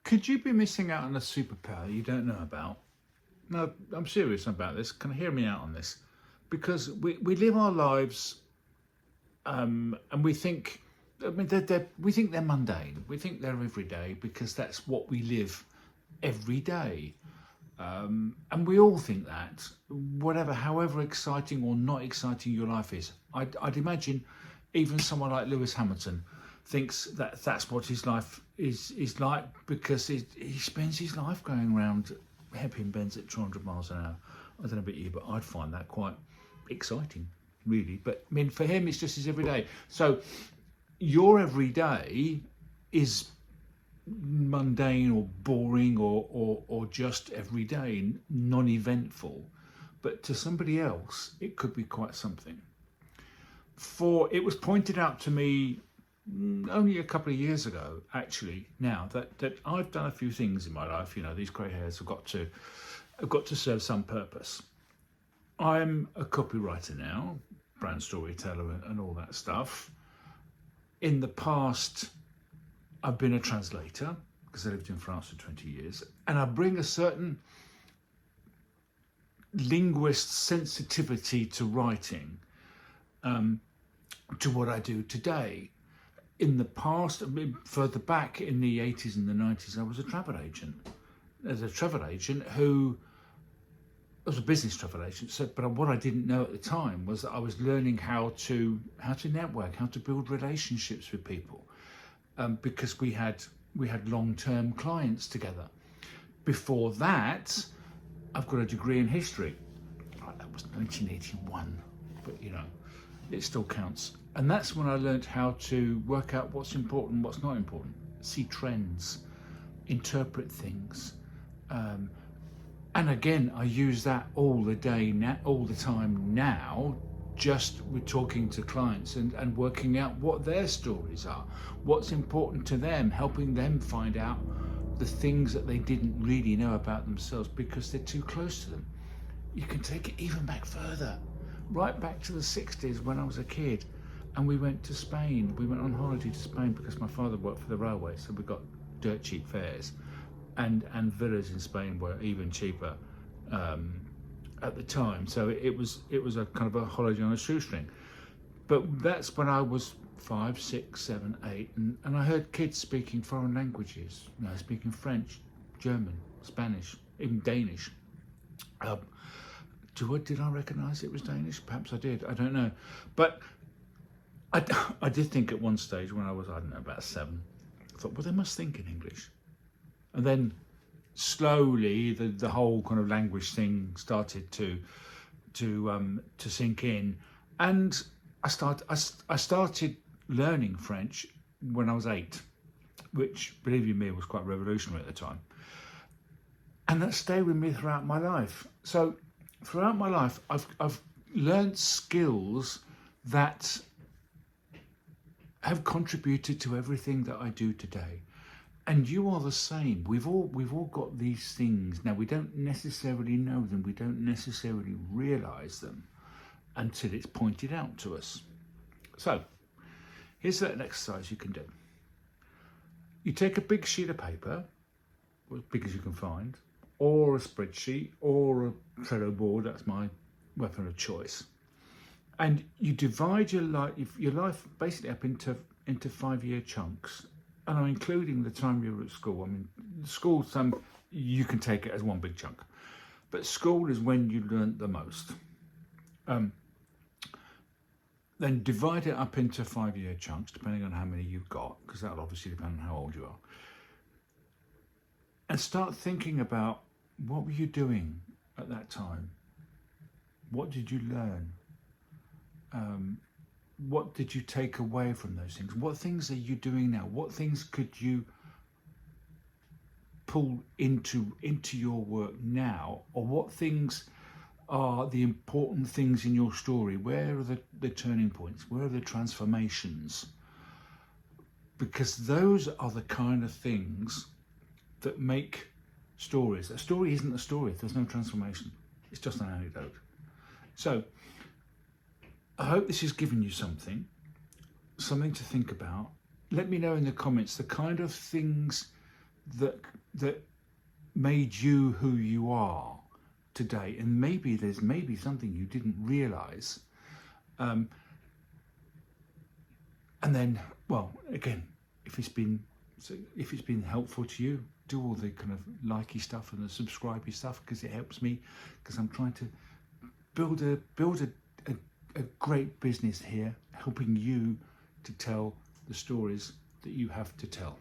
Could you be missing out on a superpower you don't know about? No, I'm serious about this. Can you hear me out on this? Because we live our lives and we think, I mean, we think they're mundane. We think they're everyday because that's what we live every day. And we all think that, however exciting or not exciting your life is. I'd imagine even someone like Lewis Hamilton thinks that that's what his life is like because he spends his life going around hairpin bends at 200 miles an hour. I don't know about you, but I'd find that quite exciting, really. But I mean, for him, it's just his everyday. So your everyday is mundane or boring or just everyday, non-eventful. But to somebody else, it could be quite something. It was pointed out to me only a couple of years ago, actually, now that I've done a few things in my life. You know, these grey hairs have got to serve some purpose. I'm a copywriter now, brand storyteller and all that stuff. In the past, I've been a translator because I lived in France for 20 years, and I bring a certain linguist sensitivity to writing to what I do today. In the past, further back in the 80s and the 90s, I was a travel agent. As a travel agent who I was a business travel agent. But what I didn't know at the time was that I was learning how to network, how to build relationships with people, because we had long-term clients together. Before that, I've got a degree in history. Right, that was 1981, but you know, it still counts. And that's when I learned how to work out what's important, what's not important, see trends, interpret things. And again, I use that all the time now, just with talking to clients and working out what their stories are, what's important to them, helping them find out the things that they didn't really know about themselves because they're too close to them. You can take it even back further, right back to the 60s when I was a kid. And we went to Spain. We went on holiday to Spain because my father worked for the railway, so we got dirt cheap fares, and villas in Spain were even cheaper at the time. So it was a kind of a holiday on a shoestring. But that's when I was 5, 6, 7, 8, and I heard kids speaking foreign languages. You know, speaking French, German, Spanish, even Danish. Did I recognise it was Danish? Perhaps I did. I don't know, but. I did think at one stage when I was, I don't know, about 7, I thought, well, they must think in English. And then slowly the whole kind of language thing started to sink in. And I started learning French when I was 8, which, believe you me, was quite revolutionary at the time. And that stayed with me throughout my life. So throughout my life, I've learned skills that have contributed to everything that I do today. And you are the same. We've all got these things. Now, we don't necessarily know them. We don't necessarily realise them until it's pointed out to us. So here's an exercise you can do. You take a big sheet of paper, as big as you can find, or a spreadsheet, or a Trello board. That's my weapon of choice. And you divide your life basically up into 5-year chunks. And I'm including the time you were at school. I mean, school, you can take it as one big chunk. But school is when you learnt the most. Then divide it up into 5-year chunks, depending on how many you've got, because that'll obviously depend on how old you are. And start thinking about, what were you doing at that time? What did you learn? What did you take away from those things? What things are you doing now? What things could you pull into your work now? Or what things are the important things in your story? Where are the turning points? Where are the transformations? Because those are the kind of things that make stories. A story isn't a story if there's no transformation. It's just an anecdote. So I hope this has given you something to think about. Let me know in the comments the kind of things that made you who you are today. And maybe there's something you didn't realize. And then, well, again, if it's been helpful to you, do all the kind of likey stuff and the subscribey stuff, because it helps me, because I'm trying to build a great business here, helping you to tell the stories that you have to tell.